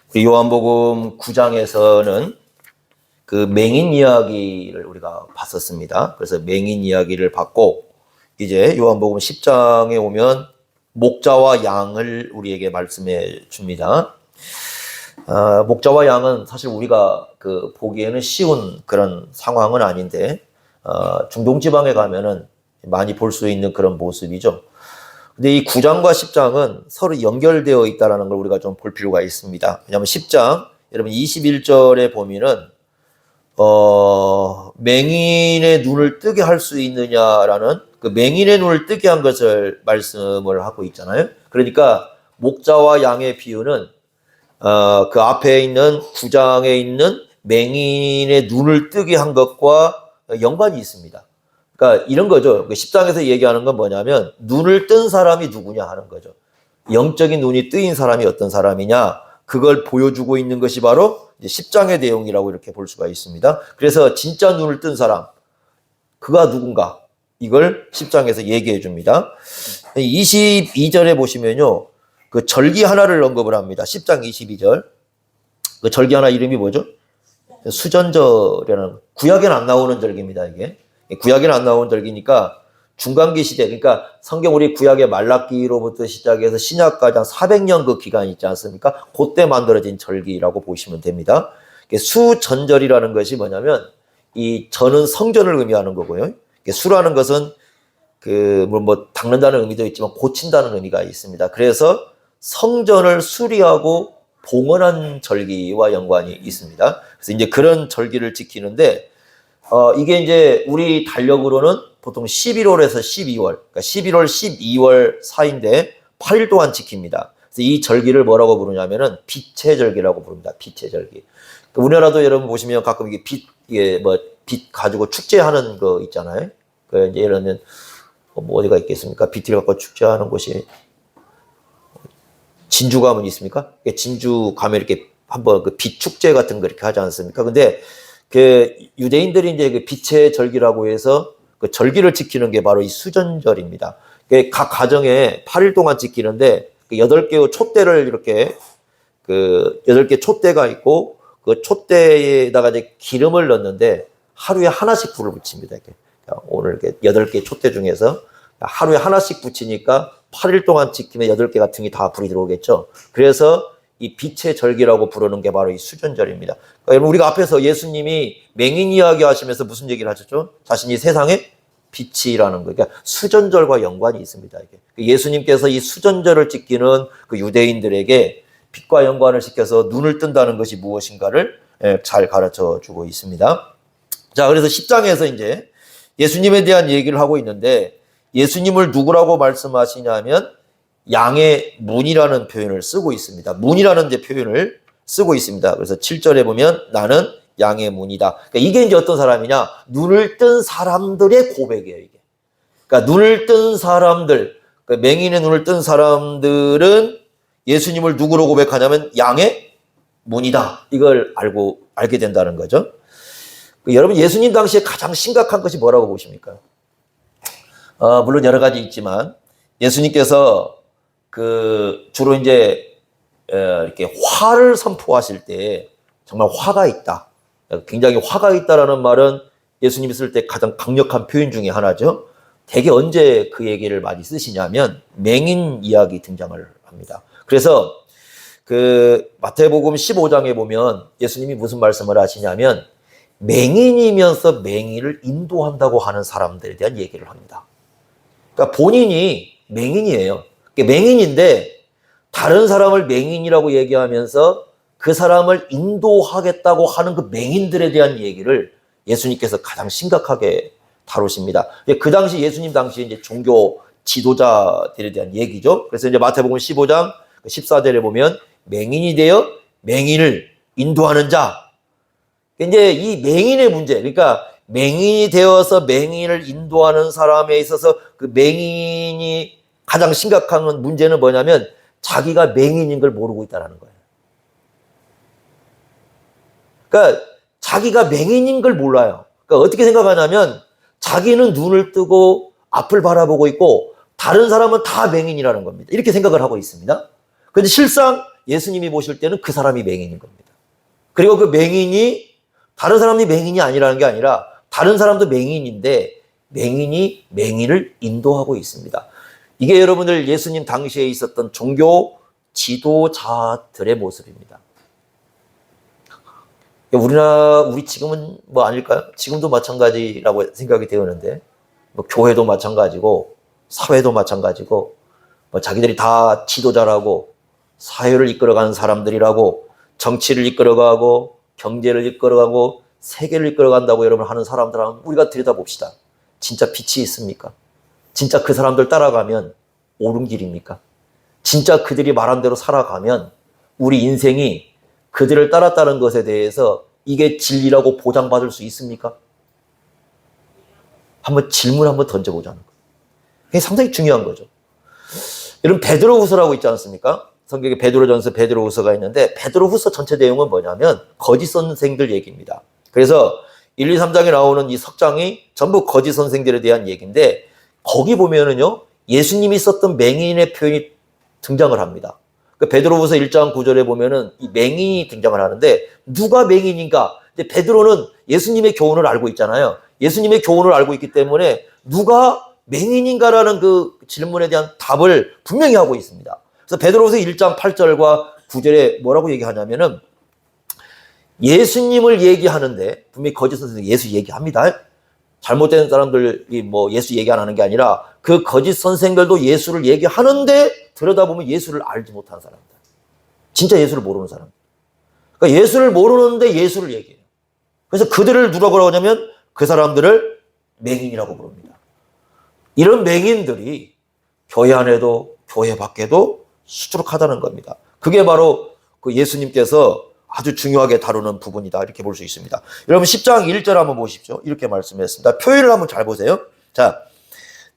우리 요한복음 9장에서는 그 맹인 이야기를 우리가 봤었습니다. 그래서 맹인 이야기를 봤고, 이제 요한복음 10장에 오면 목자와 양을 우리에게 말씀해 줍니다. 목자와 양은 사실 우리가 보기에는 쉬운 그런 상황은 아닌데, 중동 지방에 가면은 많이 볼 수 있는 그런 모습이죠. 근데 이 9장과 10장은 서로 연결되어 있다는 걸 우리가 좀 볼 필요가 있습니다. 왜냐하면 10장, 여러분 21절에 보면은, 맹인의 눈을 뜨게 할 수 있느냐라는 그 맹인의 눈을 뜨게 한 것을 말씀을 하고 있잖아요. 그러니까 목자와 양의 비유는, 그 앞에 있는 9장에 있는 맹인의 눈을 뜨게 한 것과 연관이 있습니다. 그러니까 이런 거죠. 10장에서 얘기하는 건 뭐냐면 눈을 뜬 사람이 누구냐 하는 거죠. 영적인 눈이 뜨인 사람이 어떤 사람이냐, 그걸 보여주고 있는 것이 바로 10장의 내용이라고 이렇게 볼 수가 있습니다. 그래서 진짜 눈을 뜬 사람, 그가 누군가, 이걸 10장에서 얘기해 줍니다. 22절에 보시면요, 그 절기 하나를 언급을 합니다. 10장 22절. 그 절기 하나 이름이 뭐죠? 수전절이라는, 구약에는 안 나오는 절기입니다, 이게. 구약에는 안 나오는 절기니까 중간기 시대, 그러니까 성경 우리 구약의 말라기로부터 시작해서 신약까지 한 400년 그 기간이 있지 않습니까? 그때 만들어진 절기라고 보시면 됩니다. 수전절이라는 것이 뭐냐면, 이 전은 성전을 의미하는 거고요. 수라는 것은 닦는다는 의미도 있지만 고친다는 의미가 있습니다. 그래서 성전을 수리하고 봉헌한 절기와 연관이 있습니다. 그래서 이제 그런 절기를 지키는데, 이게 이제 우리 달력으로는 보통 11월에서 12월, 그러니까 11월, 12월 사이인데 8일 동안 지킵니다. 그래서 이 절기를 뭐라고 부르냐면은 빛의 절기라고 부릅니다. 빛의 절기. 우리나라도 여러분 보시면 가끔 이게 빛 가지고 축제하는 거 있잖아요. 이제 예를 들면 어디가 있겠습니까? 빛을 갖고 축제하는 곳이 진주 가면 있습니까? 진주 가면 이렇게 한번 그 빛 축제 같은 거 이렇게 하지 않습니까? 근데 유대인들이 이제 빛의 절기라고 해서 그 절기를 지키는 게 바로 이 수전절입니다. 각 가정에 8일 동안 지키는데 8개의 촛대를 이렇게 8개 촛대가 있고 그 촛대에다가 이제 기름을 넣는데 하루에 하나씩 불을 붙입니다. 오늘 8개 촛대 중에서 하루에 하나씩 붙이니까 8일 동안 지키면 8개가 등이 다 불이 들어오겠죠. 그래서 이 빛의 절기라고 부르는 게 바로 이 수전절입니다. 그러니까 여러분, 우리가 앞에서 예수님이 맹인 이야기 하시면서 무슨 얘기를 하셨죠? 자신이 세상의 빛이라는 거. 그러니까 수전절과 연관이 있습니다. 이게. 예수님께서 이 수전절을 지키는 그 유대인들에게 빛과 연관을 시켜서 눈을 뜬다는 것이 무엇인가를 잘 가르쳐 주고 있습니다. 자, 그래서 10장에서 이제 예수님에 대한 얘기를 하고 있는데, 예수님을 누구라고 말씀하시냐면 양의 문이라는 표현을 쓰고 있습니다. 문이라는 표현을 쓰고 있습니다. 그래서 7절에 보면 나는 양의 문이다. 그러니까 이게 이제 어떤 사람이냐? 눈을 뜬 사람들의 고백이에요, 이게. 그러니까 눈을 뜬 사람들, 그러니까 맹인의 눈을 뜬 사람들은 예수님을 누구로 고백하냐면 양의 문이다. 이걸 알게 된다는 거죠. 여러분, 예수님 당시에 가장 심각한 것이 뭐라고 보십니까? 물론 여러 가지 있지만, 예수님께서 주로 이제, 이렇게 화를 선포하실 때 정말 화가 있다. 굉장히 화가 있다라는 말은 예수님이 쓸 때 가장 강력한 표현 중에 하나죠. 대개 언제 그 얘기를 많이 쓰시냐면 맹인 이야기 등장을 합니다. 그래서 마태복음 15장에 보면 예수님이 무슨 말씀을 하시냐면 맹인이면서 맹인을 인도한다고 하는 사람들에 대한 얘기를 합니다. 그러니까 본인이 맹인이에요. 맹인인데 다른 사람을 맹인이라고 얘기하면서 그 사람을 인도하겠다고 하는 그 맹인들에 대한 얘기를 예수님께서 가장 심각하게 다루십니다. 그 당시 예수님 당시 이제 종교 지도자들에 대한 얘기죠. 그래서 이제 마태복음 15장 14절에 보면 맹인이 되어 맹인을 인도하는 자. 이제 이 맹인의 문제, 그러니까 맹인이 되어서 맹인을 인도하는 사람에 있어서 그 맹인이 가장 심각한 문제는 뭐냐면 자기가 맹인인 걸 모르고 있다는 거예요. 그러니까 자기가 맹인인 걸 몰라요. 그러니까 어떻게 생각하냐면 자기는 눈을 뜨고 앞을 바라보고 있고 다른 사람은 다 맹인이라는 겁니다. 이렇게 생각을 하고 있습니다. 그런데 실상 예수님이 보실 때는 그 사람이 맹인인 겁니다. 그리고 그 맹인이 다른 사람이 맹인이 아니라는 게 아니라 다른 사람도 맹인인데 맹인이 맹인을 인도하고 있습니다. 이게 여러분들 예수님 당시에 있었던 종교 지도자들의 모습입니다. 우리 지금은 뭐 아닐까요? 지금도 마찬가지라고 생각이 되었는데, 뭐 교회도 마찬가지고, 사회도 마찬가지고, 뭐 자기들이 다 지도자라고, 사회를 이끌어가는 사람들이라고, 정치를 이끌어가고, 경제를 이끌어가고, 세계를 이끌어간다고 여러분 하는 사람들은 우리가 들여다봅시다. 진짜 빛이 있습니까? 진짜 그 사람들 따라가면 옳은 길입니까? 진짜 그들이 말한 대로 살아가면 우리 인생이 그들을 따랐다는 것에 대해서 이게 진리라고 보장받을 수 있습니까? 한번 질문 한번 던져보자는 거예요. 그게 상당히 중요한 거죠. 여러분 베드로후서라고 있지 않습니까? 성경에 베드로전서, 베드로후서가 있는데 베드로후서 전체 내용은 뭐냐면 거짓 선생들 얘기입니다. 그래서 1, 2, 3장에 나오는 이 석장이 전부 거짓 선생들에 대한 얘기인데 거기 보면은요 예수님이 썼던 맹인의 표현이 등장을 합니다. 그 베드로후서 1장 9절에 보면은 이 맹인이 등장을 하는데 누가 맹인인가? 근데 베드로는 예수님의 교훈을 알고 있잖아요. 예수님의 교훈을 알고 있기 때문에 누가 맹인인가라는 그 질문에 대한 답을 분명히 하고 있습니다. 그래서 베드로후서 1장 8절과 9절에 뭐라고 얘기하냐면은 예수님을 얘기하는데 분명히 거짓 선생 예수 얘기합니다. 잘못된 사람들이 뭐 예수 얘기 안 하는 게 아니라 그 거짓 선생들도 예수를 얘기하는데 들여다보면 예수를 알지 못한 사람들. 진짜 예수를 모르는 사람. 그러니까 예수를 모르는데 예수를 얘기해요. 그래서 그들을 누구라고 하냐면 그 사람들을 맹인이라고 부릅니다. 이런 맹인들이 교회 안에도 교회 밖에도 수두룩하다는 겁니다. 그게 바로 그 예수님께서 아주 중요하게 다루는 부분이다. 이렇게 볼 수 있습니다. 여러분 10장 1절 한번 보십시오. 이렇게 말씀했습니다. 표현을 한번 잘 보세요. 자,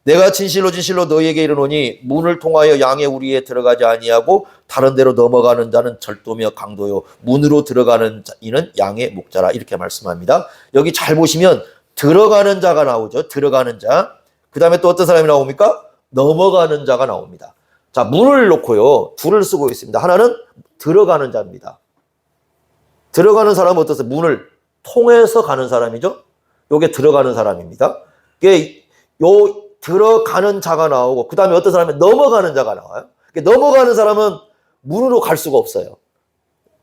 내가 진실로 진실로 너희에게 이르노니 문을 통하여 양의 우리에 들어가지 아니하고 다른 데로 넘어가는 자는 절도며 강도요 문으로 들어가는 이는 양의 목자라 이렇게 말씀합니다. 여기 잘 보시면 들어가는 자가 나오죠. 들어가는 자. 그 다음에 또 어떤 사람이 나옵니까? 넘어가는 자가 나옵니다. 자, 문을 놓고요. 둘을 쓰고 있습니다. 하나는 들어가는 자입니다. 들어가는 사람은 어떠세요? 문을 통해서 가는 사람이죠. 요게 들어가는 사람입니다. 이게 요 들어가는 자가 나오고 그 다음에 어떤 사람은 넘어가는 자가 나와요. 넘어가는 사람은 문으로 갈 수가 없어요.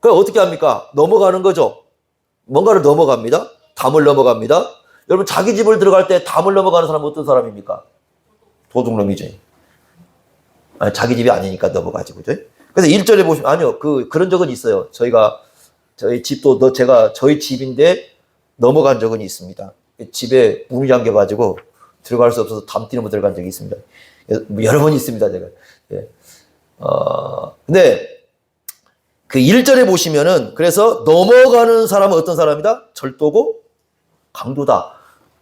그럼 어떻게 합니까? 넘어가는 거죠. 뭔가를 넘어갑니다. 담을 넘어갑니다. 여러분 자기 집을 들어갈 때 담을 넘어가는 사람은 어떤 사람입니까? 도둑놈이죠. 아니, 자기 집이 아니니까 넘어가지, 그죠? 그래서 1절에 보시면 아니요, 그런 적은 있어요. 저희 집도 저희 집인데 넘어간 적은 있습니다. 집에 문이 잠겨가지고 들어갈 수 없어서 담 뛰는 거 들어간 적이 있습니다. 여러 번 있습니다, 제가. 예. 근데 그 1절에 보시면은 그래서 넘어가는 사람은 어떤 사람이다? 절도고 강도다.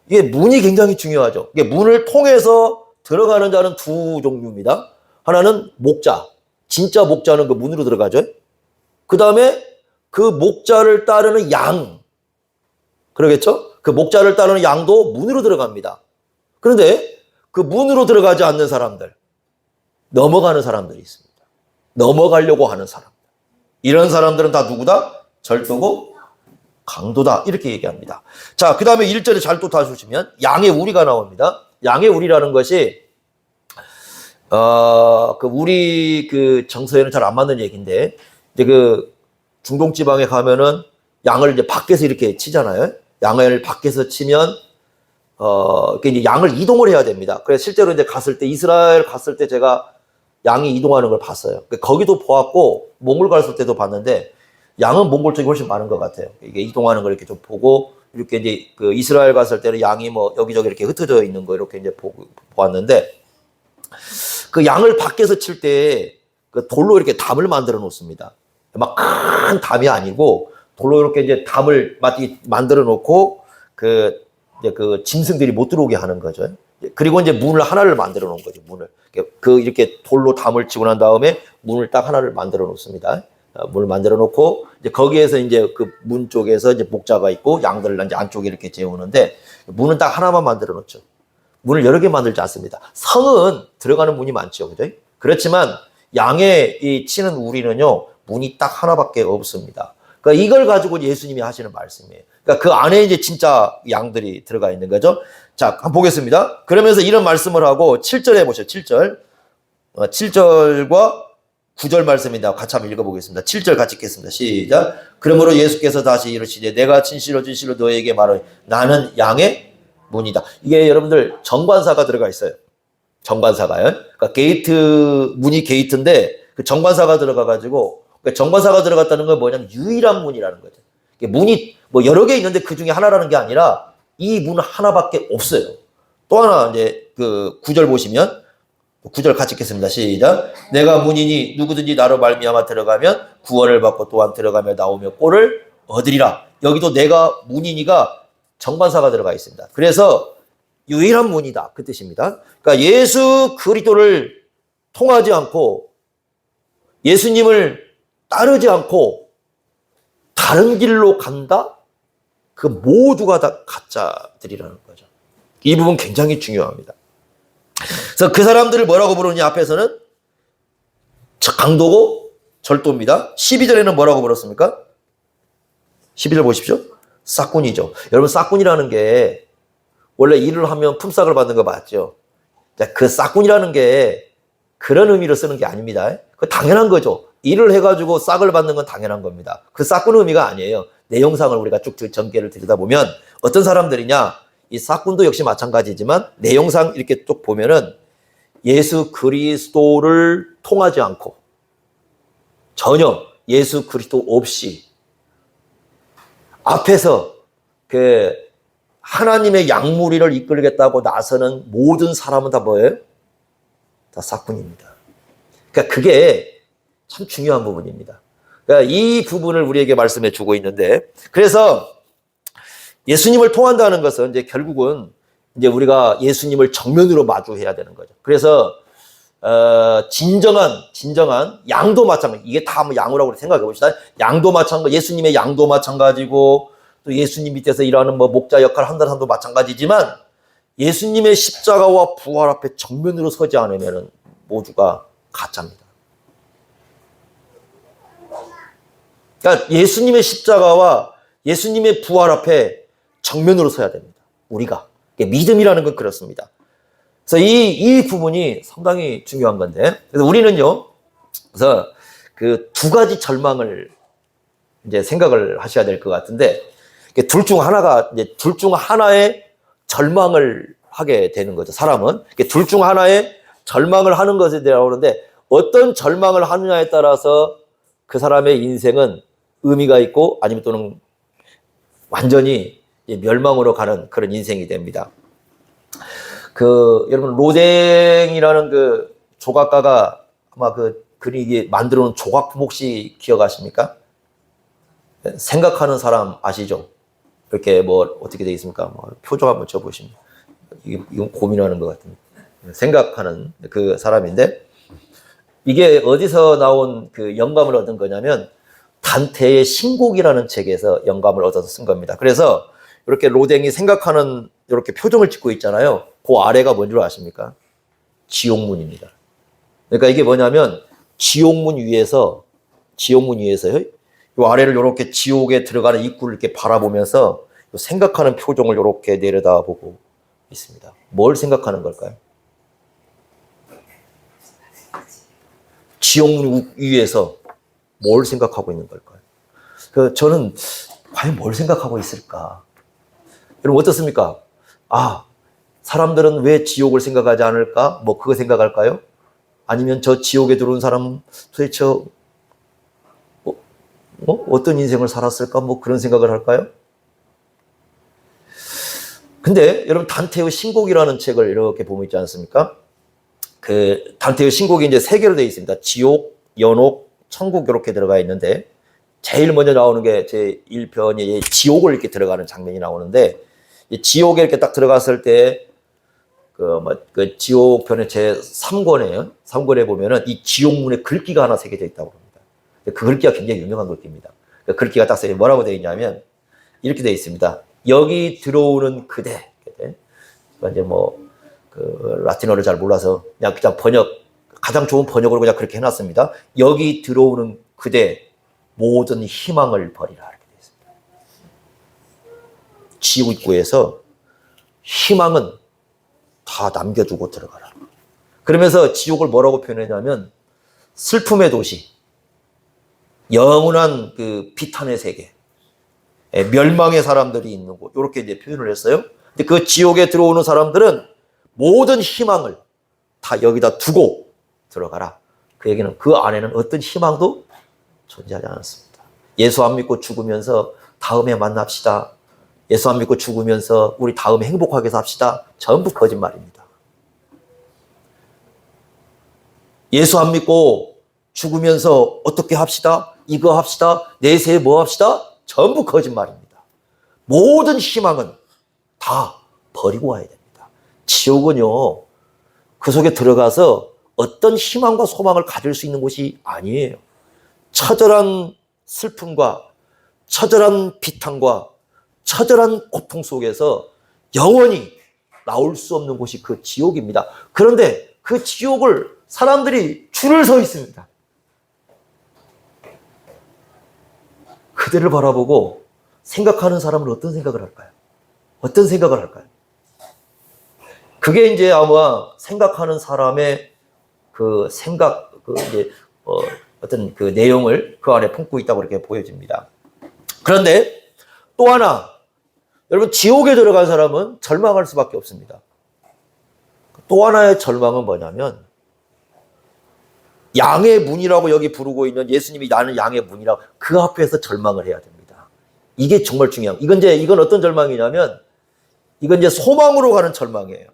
이게 문이 굉장히 중요하죠. 이게 문을 통해서 들어가는 자는 두 종류입니다. 하나는 목자. 진짜 목자는 그 문으로 들어가죠. 그 다음에 그 목자를 따르는 양. 그러겠죠? 그 목자를 따르는 양도 문으로 들어갑니다. 그런데 그 문으로 들어가지 않는 사람들, 넘어가는 사람들이 있습니다. 넘어가려고 하는 사람들. 이런 사람들은 다 누구다? 절도고 강도다. 이렇게 얘기합니다. 자, 그 다음에 1절에 잘 또 다시 보시면 양의 우리가 나옵니다. 양의 우리라는 것이 우리 그 정서에는 잘 안 맞는 얘기인데 이제 그 중동 지방에 가면은 양을 이제 밖에서 이렇게 치잖아요. 양을 밖에서 치면 이제 양을 이동을 해야 됩니다. 그래서 실제로 이제 이스라엘 갔을 때 제가 양이 이동하는 걸 봤어요. 거기도 보았고 몽골 갔을 때도 봤는데 양은 몽골 쪽이 훨씬 많은 것 같아요. 이게 이동하는 걸 이렇게 좀 보고 이렇게 이제 그 이스라엘 갔을 때는 양이 뭐 여기저기 이렇게 흩어져 있는 거 이렇게 이제 보았는데 그 양을 밖에서 칠 때 그 돌로 이렇게 담을 만들어 놓습니다. 막 큰 담이 아니고 돌로 이렇게 이제 담을 만들어 놓고 이제 그 짐승들이 못 들어오게 하는 거죠. 그리고 이제 문을 하나를 만들어 놓은 거죠. 문을 이렇게 돌로 담을 치고 난 다음에 문을 딱 하나를 만들어 놓습니다. 문을 만들어 놓고 이제 거기에서 이제 그 문 쪽에서 이제 목자가 있고 양들을 이제 안쪽에 이렇게 재우는데 문은 딱 하나만 만들어 놓죠. 문을 여러 개 만들지 않습니다. 성은 들어가는 문이 많죠, 그죠? 그렇지만 양의 이 치는 우리는요 문이 딱 하나밖에 없습니다. 그러니까 이걸 가지고 예수님이 하시는 말씀이에요. 그러니까 그 안에 이제 진짜 양들이 들어가 있는 거죠. 자, 한번 보겠습니다. 그러면서 이런 말씀을 하고 7절에 보세요. 7절. 7절과 9절 말씀입니다. 같이 한번 읽어보겠습니다. 7절 같이 읽겠습니다. 시작. 그러므로 예수께서 다시 이르시되 내가 진실로 진실로 너에게 말하노니 나는 양의 문이다. 이게 여러분들 정관사가 들어가 있어요. 정관사가요. 그러니까 게이트, 문이 게이트인데 그 정관사가 들어가가지고, 그러니까 정관사가 들어갔다는 건 뭐냐면 유일한 문이라는 거죠. 문이 뭐 여러 개 있는데 그 중에 하나라는 게 아니라 이 문 하나밖에 없어요. 또 하나 이제 그 9절 보시면 9절 같이 읽겠습니다. 시작. 내가 문이니 누구든지 나로 말미암아 들어가면 구원을 받고 또한 들어가며 나오며 꼴을 얻으리라. 여기도 내가 문이니가 정관사가 들어가 있습니다. 그래서 유일한 문이다. 그 뜻입니다. 그러니까 예수 그리스도를 통하지 않고 예수님을 따르지 않고 다른 길로 간다? 그 모두가 다 가짜들이라는 거죠. 이 부분 굉장히 중요합니다. 그래서 그 사람들을 뭐라고 부르느냐 앞에서는 강도고 절도입니다. 12절에는 뭐라고 불렀습니까? 12절 보십시오. 싹군이죠. 여러분 싹군이라는 게 원래 일을 하면 품삯을 받는 거 맞죠? 그 싹군이라는 게 그런 의미로 쓰는 게 아닙니다. 그 당연한 거죠. 일을 해가지고 싹을 받는 건 당연한 겁니다. 그 싹군 의미가 아니에요. 내용상을 우리가 쭉 전개를 들여다보면 어떤 사람들이냐, 이 싹군도 역시 마찬가지지만 내용상 이렇게 쭉 보면은 예수 그리스도를 통하지 않고 전혀 예수 그리스도 없이 앞에서 그 하나님의 양무리를 이끌겠다고 나서는 모든 사람은 다 뭐예요? 다 싹군입니다. 그러니까 그게 참 중요한 부분입니다. 그러니까 이 부분을 우리에게 말씀해 주고 있는데, 그래서 예수님을 통한다는 것은 이제 결국은 이제 우리가 예수님을 정면으로 마주해야 되는 거죠. 그래서 진정한 양도 마찬가지. 이게 다 뭐 양이라고 생각해 봅시다. 양도 마찬가지. 예수님의 양도 마찬가지고 또 예수님 밑에서 일하는 뭐 목자 역할을 한다는 사람도 마찬가지지만 예수님의 십자가와 부활 앞에 정면으로 서지 않으면 모두가 가짜입니다. 그러니까 예수님의 십자가와 예수님의 부활 앞에 정면으로 서야 됩니다. 우리가. 믿음이라는 건 그렇습니다. 그래서 이 부분이 상당히 중요한 건데, 그래서 우리는요, 그래서 그 두 가지 절망을 이제 생각을 하셔야 될 것 같은데, 둘 중 하나의 절망을 하게 되는 거죠. 사람은. 둘 중 하나의 절망을 하는 것에 대하여 그러는데, 어떤 절망을 하느냐에 따라서 그 사람의 인생은 의미가 있고 아니면 또는 완전히 멸망으로 가는 그런 인생이 됩니다. 여러분 로댕이라는 그 조각가가 아마 그림이 만들어 놓은 조각품 혹시 기억하십니까? 생각하는 사람 아시죠? 이렇게 뭐 어떻게 되어 있습니까? 뭐 표정 한번 쳐보시면 이건 고민하는 것 같은데, 생각하는 그 사람인데, 이게 어디서 나온 그 영감을 얻은 거냐면 단테의 신곡이라는 책에서 영감을 얻어서 쓴 겁니다. 그래서 이렇게 로댕이 생각하는 이렇게 표정을 짓고 있잖아요. 그 아래가 뭔 줄 아십니까? 지옥문입니다. 그러니까 이게 뭐냐면 지옥문 위에서요, 이 아래를 이렇게 지옥에 들어가는 입구를 이렇게 바라보면서 생각하는 표정을 이렇게 내려다보고 있습니다. 뭘 생각하는 걸까요? 지옥문 위에서 뭘 생각하고 있는 걸까요? 저는 과연 뭘 생각하고 있을까? 여러분 어떻습니까? 사람들은 왜 지옥을 생각하지 않을까? 뭐 그거 생각할까요? 아니면 저 지옥에 들어온 사람은 도대체 어떤 인생을 살았을까? 뭐 그런 생각을 할까요? 근데 여러분 단테의 신곡이라는 책을 이렇게 보면 있지 않습니까? 그 단테의 신곡이 이제 세 개로 되어 있습니다. 지옥, 연옥, 천국 이렇게 들어가 있는데 제일 먼저 나오는 게 제 1편이 지옥을 이렇게 들어가는 장면이 나오는데, 지옥에 이렇게 딱 들어갔을 때 그 지옥 편의 제 3권에요. 3권에 보면은 이 지옥문에 글귀가 하나 새겨져 있다고 합니다. 그 글귀가 굉장히 유명한 글귀입니다. 그 글귀가 딱 뭐라고 되어 있냐면 이렇게 되어 있습니다. 여기 들어오는 그대. 이제 그 라틴어를 잘 몰라서 그냥 가장 좋은 번역으로 그냥 그렇게 해놨습니다. 여기 들어오는 그대 모든 희망을 버리라 이렇게 되어 있습니다. 지옥 입구에서 희망은 다 남겨두고 들어가라. 그러면서 지옥을 뭐라고 표현했냐면 슬픔의 도시, 영원한 그 비탄의 세계, 멸망의 사람들이 있는 곳, 이렇게 이제 표현을 했어요. 근데 그 지옥에 들어오는 사람들은 모든 희망을 다 여기다 두고 들어가라. 그 얘기는 그 안에는 어떤 희망도 존재하지 않습니다. 예수 안 믿고 죽으면서 다음에 만납시다. 예수 안 믿고 죽으면서 우리 다음에 행복하게 삽시다. 전부 거짓말입니다. 예수 안 믿고 죽으면서 어떻게 합시다? 이거 합시다. 내세에 뭐 합시다? 전부 거짓말입니다. 모든 희망은 다 버리고 와야 됩니다. 지옥은요, 그 속에 들어가서 어떤 희망과 소망을 가질 수 있는 곳이 아니에요. 처절한 슬픔과 처절한 비탄과 처절한 고통 속에서 영원히 나올 수 없는 곳이 그 지옥입니다. 그런데 그 지옥을 사람들이 줄을 서 있습니다. 그들을 바라보고 생각하는 사람은 어떤 생각을 할까요? 어떤 생각을 할까요? 그게 이제 아마 생각하는 사람의 그 생각, 어떤 그 내용을 그 안에 품고 있다고 이렇게 보여집니다. 그런데 또 하나, 여러분, 지옥에 들어간 사람은 절망할 수밖에 없습니다. 또 하나의 절망은 뭐냐면, 양의 문이라고 여기 부르고 있는 예수님이 나는 양의 문이라고 그 앞에서 절망을 해야 됩니다. 이게 정말 중요한, 이건 어떤 절망이냐면, 이건 이제 소망으로 가는 절망이에요.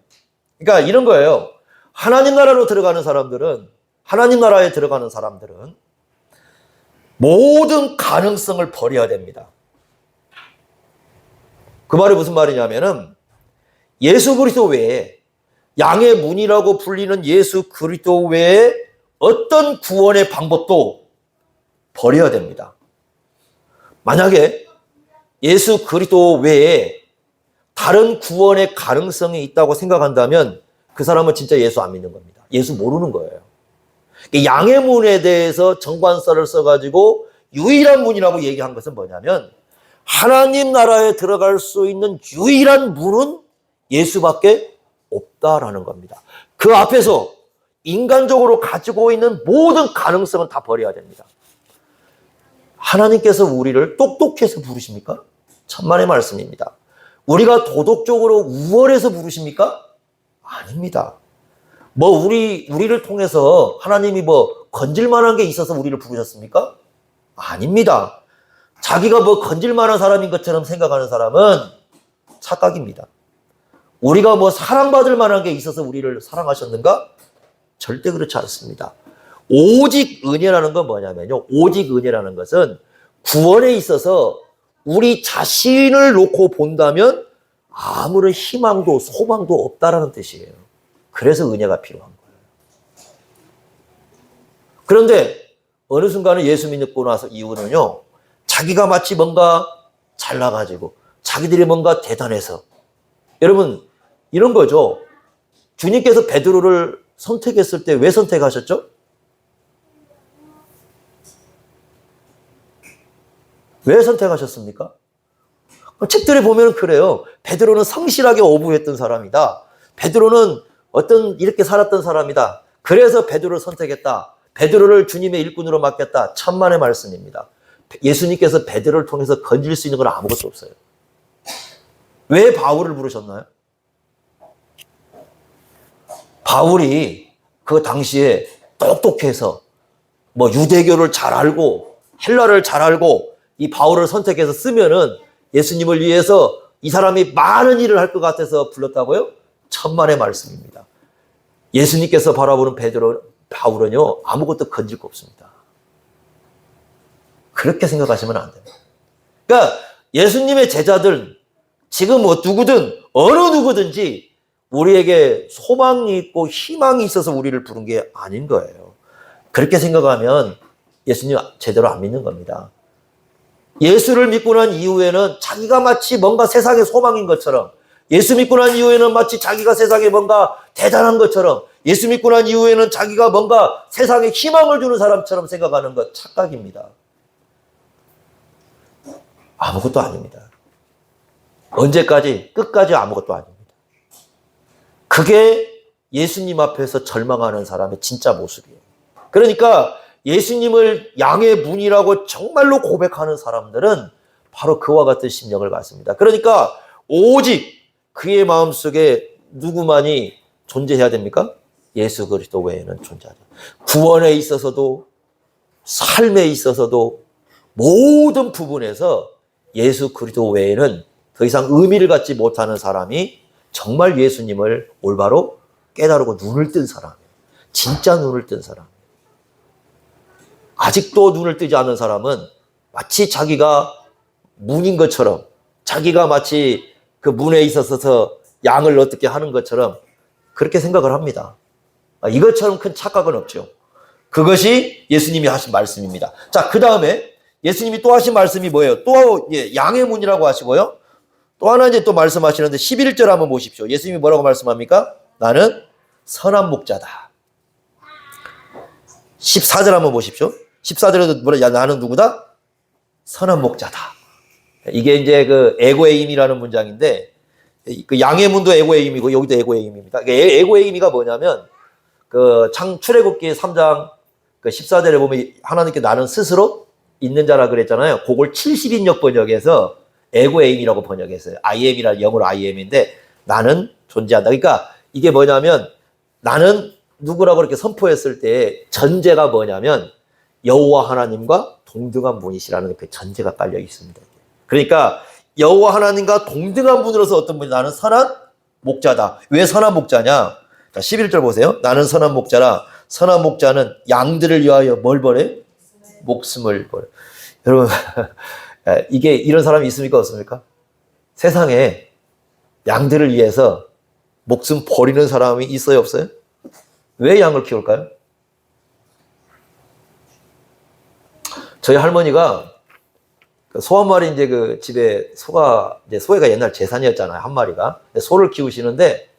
그러니까 이런 거예요. 하나님 나라로 들어가는 사람들은, 하나님 나라에 들어가는 사람들은 모든 가능성을 버려야 됩니다. 그 말이 무슨 말이냐면은 예수 그리스도 외에, 양의 문이라고 불리는 예수 그리스도 외에 어떤 구원의 방법도 버려야 됩니다. 만약에 예수 그리스도 외에 다른 구원의 가능성이 있다고 생각한다면 그 사람은 진짜 예수 안 믿는 겁니다. 예수 모르는 거예요. 양의 문에 대해서 정관서를 써가지고 유일한 문이라고 얘기한 것은 뭐냐면, 하나님 나라에 들어갈 수 있는 유일한 문은 예수밖에 없다라는 겁니다. 그 앞에서 인간적으로 가지고 있는 모든 가능성은 다 버려야 됩니다. 하나님께서 우리를 똑똑해서 부르십니까? 천만의 말씀입니다. 우리가 도덕적으로 우월해서 부르십니까? 아닙니다. 우리를 통해서 하나님이 건질 만한 게 있어서 우리를 부르셨습니까? 아닙니다. 자기가 건질 만한 사람인 것처럼 생각하는 사람은 착각입니다. 우리가 사랑받을 만한 게 있어서 우리를 사랑하셨는가? 절대 그렇지 않습니다. 오직 은혜라는 건 뭐냐면요. 오직 은혜라는 것은 구원에 있어서 우리 자신을 놓고 본다면 아무런 희망도 소망도 없다라는 뜻이에요. 그래서 은혜가 필요한 거예요. 그런데 어느 순간에 예수 믿고 나서 이후는요, 자기가 마치 뭔가 잘나가지고 자기들이 뭔가 대단해서, 여러분 이런 거죠. 주님께서 베드로를 선택했을 때 왜 선택하셨죠? 왜 선택하셨습니까? 책들에 보면 그래요. 베드로는 성실하게 어부했던 사람이다. 베드로는 이렇게 살았던 사람이다. 그래서 베드로를 선택했다. 베드로를 주님의 일꾼으로 맡겼다. 천만의 말씀입니다. 예수님께서 베드로를 통해서 건질 수 있는 건 아무것도 없어요. 왜 바울을 부르셨나요? 바울이 그 당시에 똑똑해서 유대교를 잘 알고 헬라를 잘 알고 이 바울을 선택해서 쓰면은 예수님을 위해서 이 사람이 많은 일을 할 것 같아서 불렀다고요? 천만의 말씀입니다. 예수님께서 바라보는 바울은요, 아무것도 건질 거 없습니다. 그렇게 생각하시면 안 됩니다. 그러니까 예수님의 제자들, 지금 누구든 어느 누구든지 우리에게 소망이 있고 희망이 있어서 우리를 부른 게 아닌 거예요. 그렇게 생각하면 예수님 제대로 안 믿는 겁니다. 예수를 믿고 난 이후에는 자기가 마치 뭔가 세상의 소망인 것처럼, 예수 믿고 난 이후에는 마치 자기가 세상에 뭔가 대단한 것처럼, 예수 믿고 난 이후에는 자기가 뭔가 세상에 희망을 주는 사람처럼 생각하는 것 착각입니다. 아무것도 아닙니다. 언제까지? 끝까지 아무것도 아닙니다. 그게 예수님 앞에서 절망하는 사람의 진짜 모습이에요. 그러니까 예수님을 양의 문이라고 정말로 고백하는 사람들은 바로 그와 같은 심령을 갖습니다. 그러니까 오직 그의 마음속에 누구만이 존재해야 됩니까? 예수 그리스도 외에는 존재하지 않아요. 구원에 있어서도 삶에 있어서도 모든 부분에서 예수 그리스도 외에는 더 이상 의미를 갖지 못하는 사람이 정말 예수님을 올바로 깨달고 눈을 뜬 사람이에요. 진짜 눈을 뜬 사람. 아직도 눈을 뜨지 않은 사람은 마치 자기가 문인 것처럼, 자기가 마치 그 문에 있어서 양을 어떻게 하는 것처럼 그렇게 생각을 합니다. 이것처럼 큰 착각은 없죠. 그것이 예수님이 하신 말씀입니다. 자, 그 다음에 예수님이 또 하신 말씀이 뭐예요? 또 양의 문이라고 하시고요. 또 하나 이제 또 말씀하시는데 11절 한번 보십시오. 예수님이 뭐라고 말씀합니까? 나는 선한 목자다. 14절 한번 보십시오. 14절에도 뭐라, 야, 나는 누구다? 선한 목자다. 이게 이제 그 에고의 힘이라는 문장인데, 그 양의 문도 에고의 힘이고 여기도 에고의 힘입니다. 에고의 힘이가 뭐냐면 그 출애굽기 3장 그 14절에 보면 하나님께 나는 스스로 있는 자라 그랬잖아요. 그걸 70인역 번역해서 에고의 힘이라고 번역했어요. I am이라 영어로 I am인데 나는 존재한다. 그러니까 이게 뭐냐면 나는 누구라고 그렇게 선포했을 때 전제가 뭐냐면 여호와 하나님과 동등한 분이시라는 그 전제가 깔려 있습니다. 그러니까 여호와 하나님과 동등한 분으로서 어떤 분이 나는 선한 목자다. 왜 선한 목자냐? 자, 11절 보세요. 나는 선한 목자라. 선한 목자는 양들을 위하여 뭘 버려? 목숨을 버려. 여러분 이게 이런 사람이 있습니까? 없습니까? 세상에 양들을 위해서 목숨 버리는 사람이 있어요? 없어요? 왜 양을 키울까요? 저희 할머니가 소 한 마리 이제 그 집에 소가 옛날 재산이었잖아요. 한 마리가. 소를 키우시는데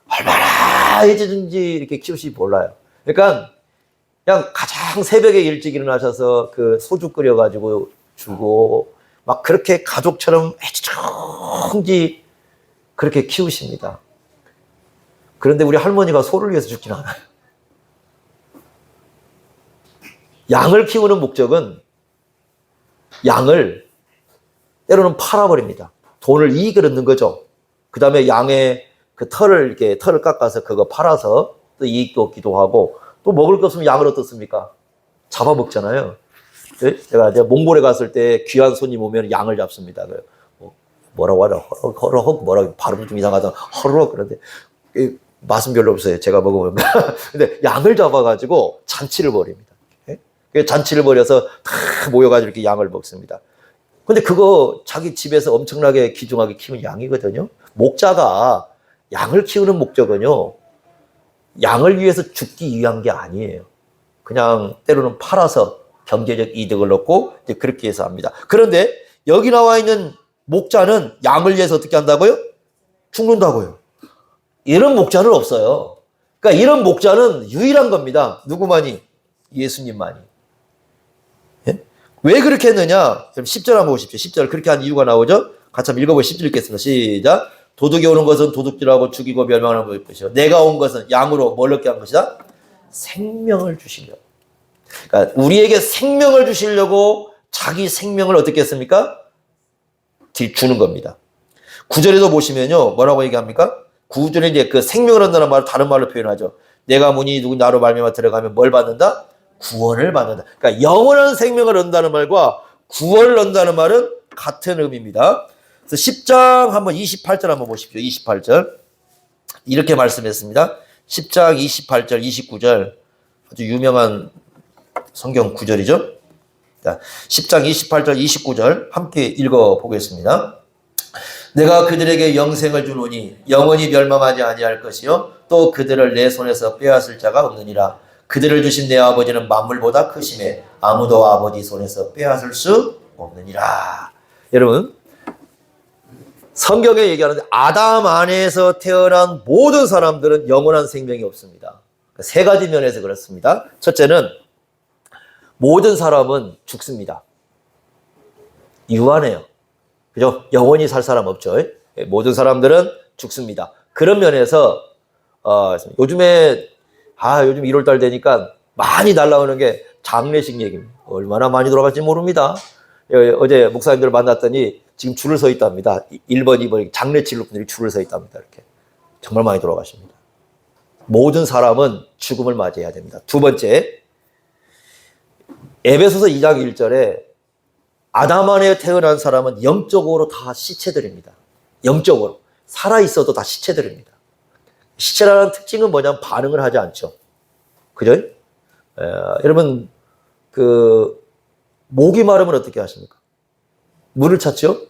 얼마나 해주든지 이렇게 키우시지 몰라요. 그러니까 그냥 가장 새벽에 일찍 일어나셔서 그 소주 끓여가지고 주고 막 그렇게 가족처럼 해주든지 그렇게 키우십니다. 그런데 우리 할머니가 소를 위해서 죽지는 않아요. 양을 키우는 목적은 양을 때로는 팔아버립니다. 돈을 이익을 얻는 거죠. 그 다음에 양의 그 털을 깎아서 그거 팔아서 또 이익도 얻기도 하고 또 먹을 거 없으면 양을 어떻습니까? 잡아먹잖아요. 제가 몽골에 갔을 때 귀한 손님 오면 양을 잡습니다. 뭐라고 하죠? 허럭 뭐라고 발음이 좀 이상하다. 허럭 그런데 맛은 별로 없어요. 제가 먹어보면. 근데 양을 잡아가지고 잔치를 벌입니다. 잔치를 벌여서 다 모여가지고 이렇게 양을 먹습니다. 근데 그거 자기 집에서 엄청나게 귀중하게 키운 양이거든요. 목자가 양을 키우는 목적은요, 양을 위해서 죽기 위한 게 아니에요. 그냥 때로는 팔아서 경제적 이득을 얻고 이제 그렇게 해서 합니다. 그런데 여기 나와 있는 목자는 양을 위해서 어떻게 한다고요? 죽는다고요. 이런 목자는 없어요. 그러니까 이런 목자는 유일한 겁니다. 누구만이? 예수님만이. 왜 그렇게 했느냐? 10절 한번 보십시오. 10절 그렇게 한 이유가 나오죠? 같이 한번 읽어보시죠. 10절 읽겠습니다. 시작. 도둑이 오는 것은 도둑질하고 죽이고 멸망하는 것이요. 내가 온 것은 양으로 뭘 얻게 한 것이다? 생명을 주시려고. 그러니까 우리에게 생명을 주시려고 자기 생명을 어떻게 했습니까? 주는 겁니다. 9절에도 보시면요. 뭐라고 얘기합니까? 9절에 이제 그 생명을 얻는다는 말을 다른 말로 표현하죠. 내가 문이 누구 나로 말미암아 들어가면 뭘 받는다? 구원을 받는다. 그러니까 영원한 생명을 얻는다는 말과 구원을 얻는다는 말은 같은 의미입니다. 그래서 10장 한번 28절 한번 보십시오. 28절. 이렇게 말씀했습니다. 10장 28절, 29절. 아주 유명한 성경 구절이죠. 자, 10장 28절, 29절 함께 읽어보겠습니다. 내가 그들에게 영생을 주노니 영원히 멸망하지 아니할 것이요 또 그들을 내 손에서 빼앗을 자가 없느니라. 그들을 주신 내 아버지는 만물보다 크심에 아무도 아버지 손에서 빼앗을 수 없느니라. 여러분, 성경에 얘기하는데 아담 안에서 태어난 모든 사람들은 영원한 생명이 없습니다. 세 가지 면에서 그렇습니다. 첫째는 모든 사람은 죽습니다. 유한해요. 그죠? 영원히 살 사람 없죠. 모든 사람들은 죽습니다. 그런 면에서 요즘에 요즘 1월달 되니까 많이 날라오는 게 장례식 얘기입니다. 얼마나 많이 돌아갈지 모릅니다. 어제 목사님들 만났더니 지금 줄을 서 있답니다. 1번, 2번 장례 치를 분들이 줄을 서 있답니다. 이렇게 정말 많이 돌아가십니다. 모든 사람은 죽음을 맞이해야 됩니다. 두 번째, 에베소서 2장 1절에 아담 안에 태어난 사람은 영적으로 다 시체들입니다. 영적으로 살아있어도 다 시체들입니다. 시체라는 특징은 뭐냐면 반응을 하지 않죠. 그죠? 여러분 목이 마르면 어떻게 하십니까? 물을 찾죠?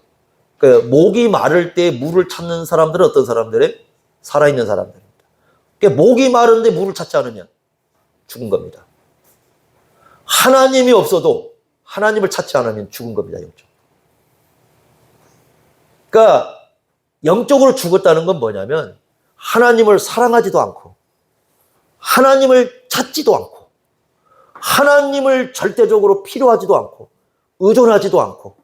목이 마를 때 물을 찾는 사람들은 어떤 사람들이? 살아있는 사람들입니다. 목이 마른데 물을 찾지 않으면 죽은 겁니다. 하나님이 없어도 하나님을 찾지 않으면 죽은 겁니다. 영적으로. 그러니까 영적으로 죽었다는 건 뭐냐면 하나님을 사랑하지도 않고 하나님을 찾지도 않고 하나님을 절대적으로 필요하지도 않고 의존하지도 않고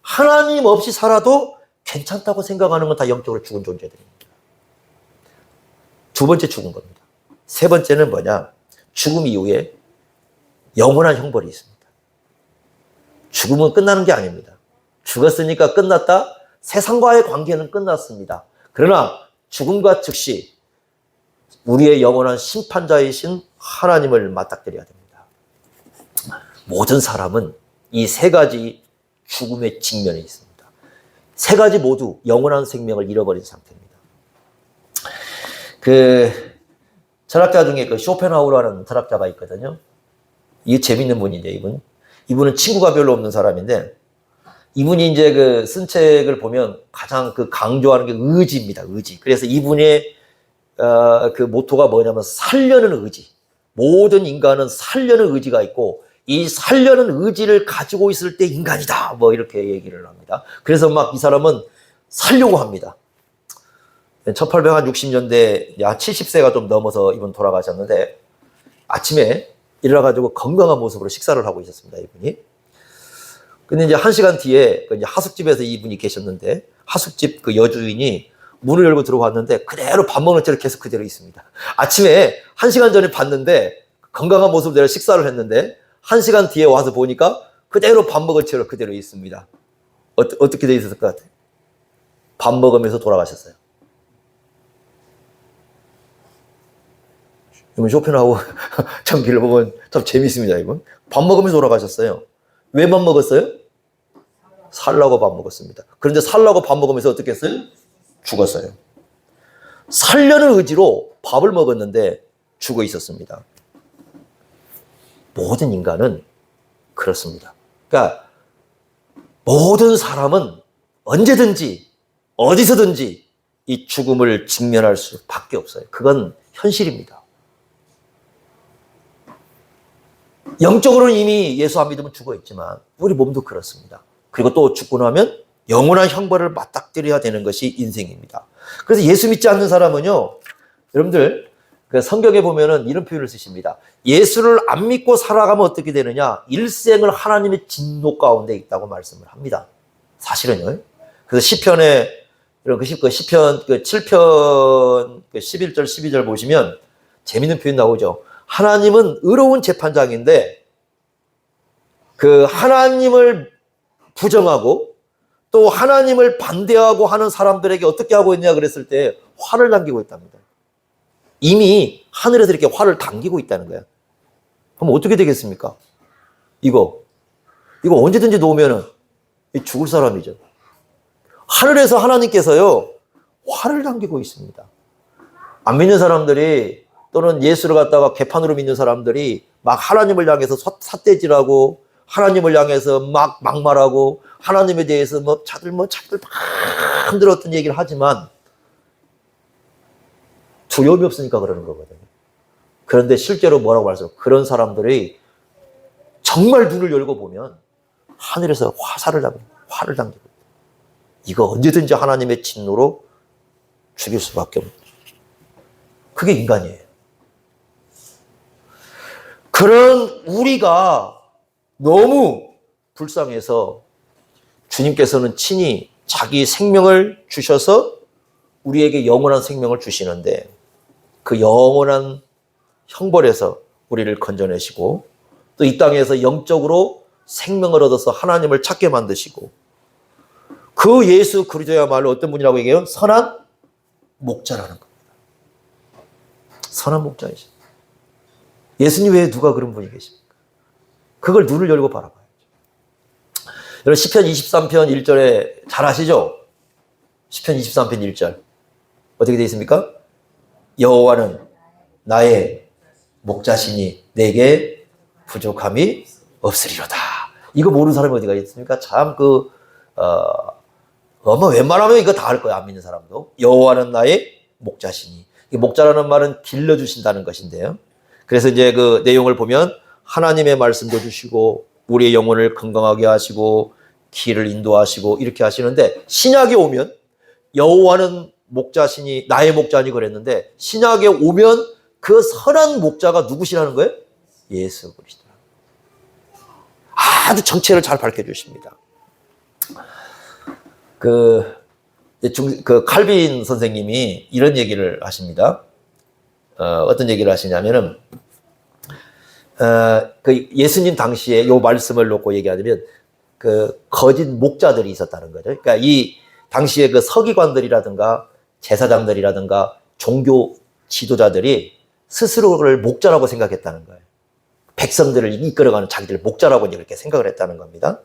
하나님 없이 살아도 괜찮다고 생각하는 건 다 영적으로 죽은 존재들입니다. 두 번째 죽은 겁니다. 세 번째는 뭐냐? 죽음 이후에 영원한 형벌이 있습니다. 죽음은 끝나는 게 아닙니다. 죽었으니까 끝났다? 세상과의 관계는 끝났습니다. 그러나 죽음과 즉시 우리의 영원한 심판자이신 하나님을 맞닥뜨려야 됩니다. 모든 사람은 이 세 가지 죽음의 직면에 있습니다. 세 가지 모두 영원한 생명을 잃어버린 상태입니다. 철학자 중에 쇼펜하우어라는 철학자가 있거든요. 이게 재밌는 분이죠, 이분은 친구가 별로 없는 사람인데, 이분이 이제 쓴 책을 보면 가장 강조하는 게 의지입니다, 의지. 그래서 이분의, 모토가 뭐냐면 살려는 의지. 모든 인간은 살려는 의지가 있고, 이 살려는 의지를 가지고 있을 때 인간이다. 뭐 이렇게 얘기를 합니다. 그래서 막 이 사람은 살려고 합니다. 1860년대 70세가 좀 넘어서 이분 돌아가셨는데 아침에 일어나가지고 건강한 모습으로 식사를 하고 있었습니다. 이분이. 근데 이제 1시간 뒤에 이제 하숙집에서 이분이 계셨는데 하숙집 여주인이 문을 열고 들어왔는데 그대로 밥 먹는 채로 계속 그대로 있습니다. 아침에 1시간 전에 봤는데 건강한 모습으로 내가 식사를 했는데 1시간 뒤에 와서 보니까 그대로 밥 먹은 채로 그대로 있습니다. 어떻게 돼 있었을 것 같아요? 밥 먹으면서 돌아가셨어요. 이분 쇼펜하우어 전기를 보면 참 재밌습니다. 이분 밥 먹으면서 돌아가셨어요. 왜 밥 먹었어요? 살라고 밥 먹었습니다. 그런데 살라고 밥 먹으면서 어떻게 했어요? 죽었어요. 살려는 의지로 밥을 먹었는데 죽어 있었습니다. 모든 인간은 그렇습니다. 그러니까 모든 사람은 언제든지 어디서든지 이 죽음을 직면할 수밖에 없어요. 그건 현실입니다. 영적으로는 이미 예수 안 믿으면 죽어 있지만 우리 몸도 그렇습니다. 그리고 또 죽고 나면 영원한 형벌을 맞닥뜨려야 되는 것이 인생입니다. 그래서 예수 믿지 않는 사람은요, 여러분들 성경에 보면은 이런 표현을 쓰십니다. 예수를 안 믿고 살아가면 어떻게 되느냐? 일생을 하나님의 진노 가운데 있다고 말씀을 합니다. 사실은요. 그래서 시편에 시편 7편 11절 12절 보시면 재밌는 표현 나오죠. 하나님은 의로운 재판장인데 하나님을 부정하고 또 하나님을 반대하고 하는 사람들에게 어떻게 하고 있냐 그랬을 때 화를 당기고 있답니다. 이미 하늘에서 이렇게 화를 당기고 있다는 거야. 그럼 어떻게 되겠습니까? 이거 언제든지 놓으면은 죽을 사람이죠. 하늘에서 하나님께서요 화를 당기고 있습니다. 안 믿는 사람들이 또는 예수를 갖다가 개판으로 믿는 사람들이 막 하나님을 향해서 삿대질하고 하나님을 향해서 막 막말하고 하나님에 대해서 자들 막 흔들어 어떤 얘기를 하지만 두려움이 없으니까 그러는 거거든요. 그런데 실제로 뭐라고 말했어요? 그런 사람들이 정말 눈을 열고 보면 하늘에서 화를 당기고 이거 언제든지 하나님의 진노로 죽일 수밖에 없는. 그게 인간이에요. 그런 우리가 너무 불쌍해서 주님께서는 친히 자기 생명을 주셔서 우리에게 영원한 생명을 주시는데 그 영원한 형벌에서 우리를 건져내시고 또 이 땅에서 영적으로 생명을 얻어서 하나님을 찾게 만드시고 그 예수 그리스도야말로 어떤 분이라고 얘기해요? 선한 목자라는 겁니다. 선한 목자이죠. 예수님 외에 누가 그런 분이 계십니까? 그걸 눈을 열고 바라봐야죠. 여러분 시편 23편 1절에 잘 아시죠? 시편 23편 1절 어떻게 되어 있습니까? 여호와는 나의 목자시니 내게 부족함이 없으리로다. 이거 모르는 사람이 어디가 있습니까? 참 웬만하면 이거 다 할 거야. 안 믿는 사람도. 여호와는 나의 목자시니. 이 목자라는 말은 길러주신다는 것인데요. 그래서 이제 그 내용을 보면 하나님의 말씀도 주시고 우리의 영혼을 건강하게 하시고 길을 인도하시고 이렇게 하시는데 신약에 오면 여호와는 목자시니 나의 목자니 그랬는데 신약에 오면 그 선한 목자가 누구시라는 거예요? 예수 그리스도. 아주 정체를 잘 밝혀주십니다. 칼빈 선생님이 이런 얘기를 하십니다. 어떤 얘기를 하시냐면은, 예수님 당시에 요 말씀을 놓고 얘기하자면, 거짓 목자들이 있었다는 거죠. 그러니까 이 당시에 그 서기관들이라든가 제사장들이라든가 종교 지도자들이 스스로를 목자라고 생각했다는 거예요. 백성들을 이끌어가는 자기들 목자라고 이렇게 생각을 했다는 겁니다.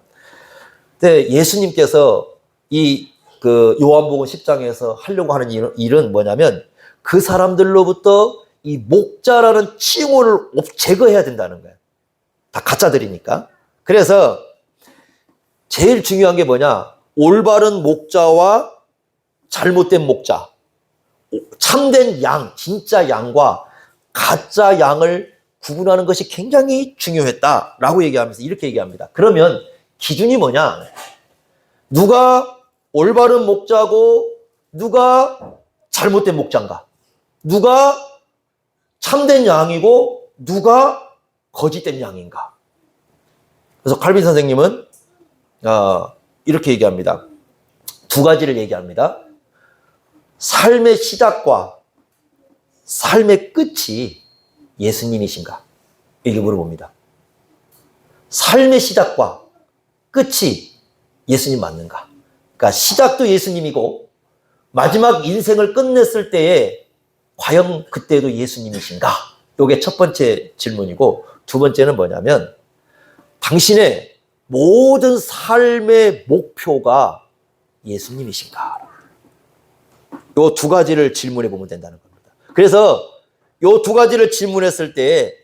근데 예수님께서 요한복음 10장에서 하려고 하는 일은 뭐냐면 그 사람들로부터 이 목자라는 칭호를 제거해야 된다는 거예요. 다 가짜들이니까. 그래서 제일 중요한 게 뭐냐? 올바른 목자와 잘못된 목자, 참된 양, 진짜 양과 가짜 양을 구분하는 것이 굉장히 중요했다라고 얘기하면서 이렇게 얘기합니다. 그러면 기준이 뭐냐? 누가 올바른 목자고 누가 잘못된 목자인가? 누가 참된 양이고 누가 거짓된 양인가? 그래서 칼빈 선생님은 이렇게 얘기합니다. 두 가지를 얘기합니다. 삶의 시작과 삶의 끝이 예수님이신가? 이렇게 물어봅니다. 삶의 시작과 끝이 예수님 맞는가? 그러니까 시작도 예수님이고 마지막 인생을 끝냈을 때에 과연 그때도 예수님이신가? 이게 첫 번째 질문이고 두 번째는 뭐냐면 당신의 모든 삶의 목표가 예수님이신가? 이 두 가지를 질문해 보면 된다는 겁니다. 그래서 이 두 가지를 질문했을 때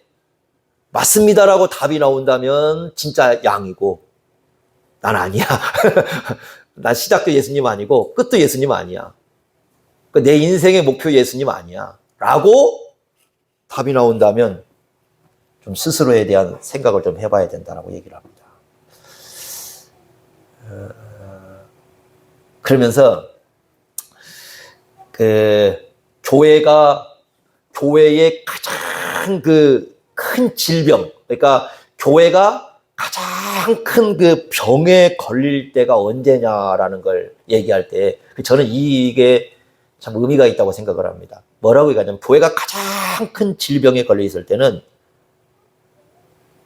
맞습니다라고 답이 나온다면 진짜 양이고 난 아니야. 난 시작도 예수님 아니고 끝도 예수님 아니야. 내 인생의 목표 예수님 아니야. 라고 답이 나온다면 좀 스스로에 대한 생각을 좀 해봐야 된다고 얘기를 합니다. 그러면서 교회의 가장 큰 질병, 그러니까 교회가 가장 큰 병에 걸릴 때가 언제냐라는 걸 얘기할 때 저는 이게 참 의미가 있다고 생각을 합니다. 뭐라고 얘기하냐면 교회가 가장 큰 질병에 걸려 있을 때는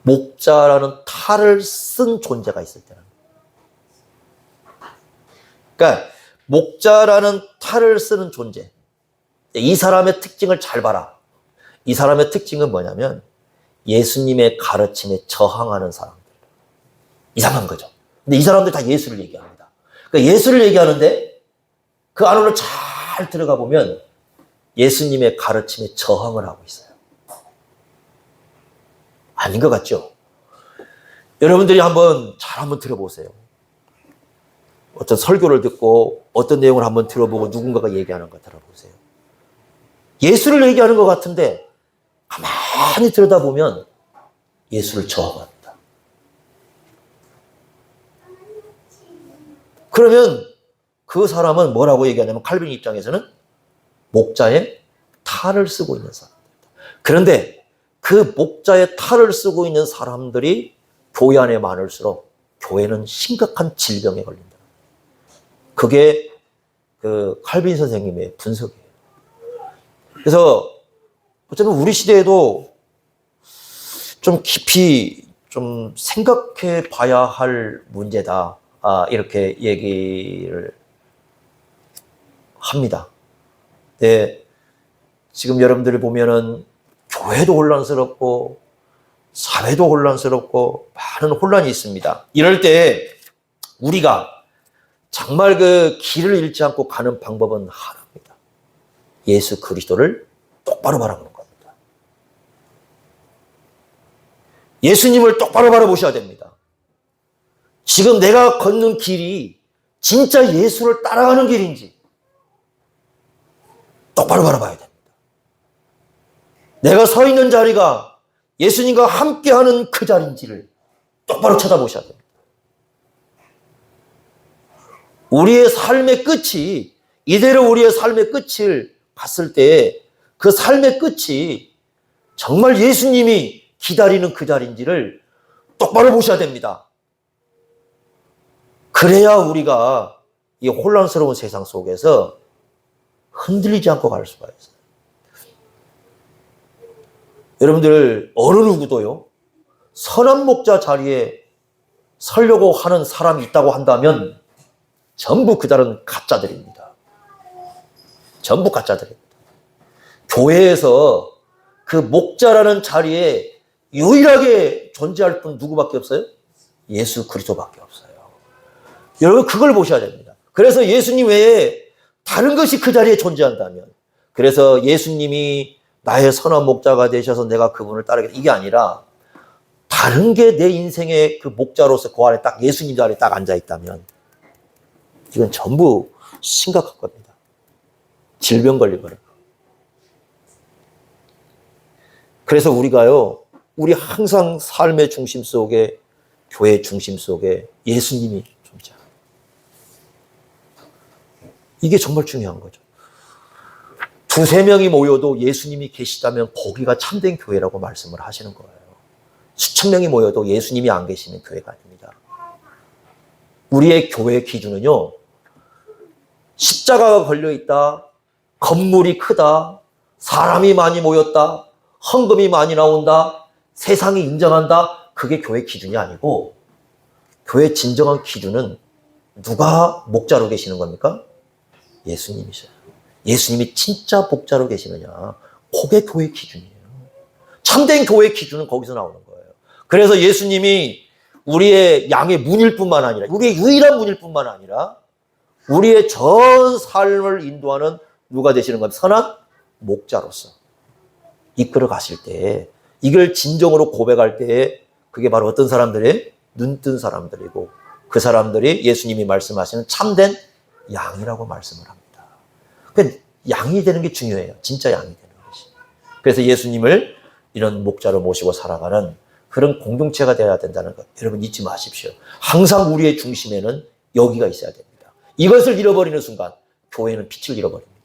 목자라는 탈을 쓴 존재가 있을 때는. 그러니까 목자라는 탈을 쓰는 존재. 이 사람의 특징을 잘 봐라. 이 사람의 특징은 뭐냐면 예수님의 가르침에 저항하는 사람들. 이상한 거죠. 근데 이 사람들 다 예수를 얘기합니다. 그러니까 예수를 얘기하는데 그 안으로 잘 들어가 보면 예수님의 가르침에 저항을 하고 있어요. 아닌 것 같죠? 여러분들이 한번 들어보세요. 어떤 설교를 듣고 어떤 내용을 한번 들어보고 누군가가 얘기하는 거 들어보세요. 예수를 얘기하는 것 같은데 가만히 들여다보면 예수를 저항합니다. 그러면 그 사람은 뭐라고 얘기하냐면 칼빈 입장에서는 목자의 탈을 쓰고 있는 사람. 그런데 그 목자의 탈을 쓰고 있는 사람들이 교회 안에 많을수록 교회는 심각한 질병에 걸린다. 그게 그 칼빈 선생님의 분석이에요. 그래서 어쩌면 우리 시대에도 좀 깊이 좀 생각해 봐야 할 문제다. 이렇게 얘기를 합니다. 네, 지금 여러분들이 보면은 교회도 혼란스럽고 사회도 혼란스럽고 많은 혼란이 있습니다. 이럴 때 우리가 정말 그 길을 잃지 않고 가는 방법은 하나입니다. 예수 그리스도를 똑바로 바라보는 겁니다. 예수님을 똑바로 바라보셔야 됩니다. 지금 내가 걷는 길이 진짜 예수를 따라가는 길인지 똑바로 바라봐야 됩니다. 내가 서 있는 자리가 예수님과 함께하는 그 자리인지를 똑바로 쳐다보셔야 됩니다. 우리의 삶의 끝이 이대로 우리의 삶의 끝을 봤을 때 그 삶의 끝이 정말 예수님이 기다리는 그 자리인지를 똑바로 보셔야 됩니다. 그래야 우리가 이 혼란스러운 세상 속에서 흔들리지 않고 갈 수가 있어요. 여러분들 어느 누구도요, 선한 목자 자리에 서려고 하는 사람이 있다고 한다면 전부 그들은 가짜들입니다. 전부 가짜들입니다. 교회에서 그 목자라는 자리에 유일하게 존재할 분 누구밖에 없어요? 예수 그리스도밖에 없어요. 여러분 그걸 보셔야 됩니다. 그래서 예수님 외에 다른 것이 그 자리에 존재한다면, 그래서 예수님이 나의 선한 목자가 되셔서 내가 그분을 따르겠다 이게 아니라 다른 게 내 인생의 그 목자로서 그 안에 딱 예수님 자리에 딱 앉아 있다면 이건 전부 심각한 겁니다. 질병 걸린 거예요. 그래서 우리가요, 우리 항상 삶의 중심 속에, 교회의 중심 속에 예수님이 존재합니다. 이게 정말 중요한 거죠. 두세 명이 모여도 예수님이 계시다면 거기가 참된 교회라고 말씀을 하시는 거예요. 수천 명이 모여도 예수님이 안 계시는 교회가 아닙니다. 우리의 교회의 기준은요, 십자가가 걸려있다, 건물이 크다, 사람이 많이 모였다, 헌금이 많이 나온다, 세상이 인정한다, 그게 교회 기준이 아니고, 교회 진정한 기준은 누가 목자로 계시는 겁니까? 예수님이셔요. 예수님이 진짜 목자로 계시느냐, 그게 교회 기준이에요. 참된 교회 기준은 거기서 나오는 거예요. 그래서 예수님이 우리의 양의 문일 뿐만 아니라, 우리의 유일한 문일 뿐만 아니라 우리의 전 삶을 인도하는 누가 되시는 겁니까? 선한 목자로서 이끌어 가실 때, 이걸 진정으로 고백할 때 그게 바로 어떤 사람들이? 눈뜬 사람들이고, 그 사람들이 예수님이 말씀하시는 참된 양이라고 말씀을 합니다. 그러니까 양이 되는 게 중요해요. 진짜 양이 되는 것이. 그래서 예수님을 이런 목자로 모시고 살아가는 그런 공동체가 되어야 된다는 것, 여러분 잊지 마십시오. 항상 우리의 중심에는 여기가 있어야 됩니다. 이것을 잃어버리는 순간 교회는 빛을 잃어버립니다.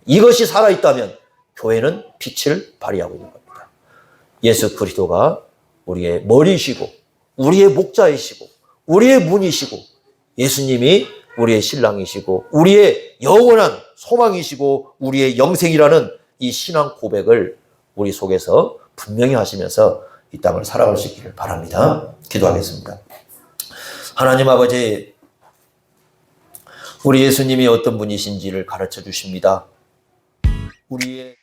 이것이 살아있다면 교회는 빛을 발휘하고 있는 겁니다. 예수 그리스도가 우리의 머리이시고 우리의 목자이시고 우리의 문이시고, 예수님이 우리의 신랑이시고 우리의 영원한 소망이시고 우리의 영생이라는 이 신앙 고백을 우리 속에서 분명히 하시면서 이 땅을 살아갈 수 있기를 바랍니다. 기도하겠습니다. 하나님 아버지, 우리 예수님이 어떤 분이신지를 가르쳐 주십니다. 우리의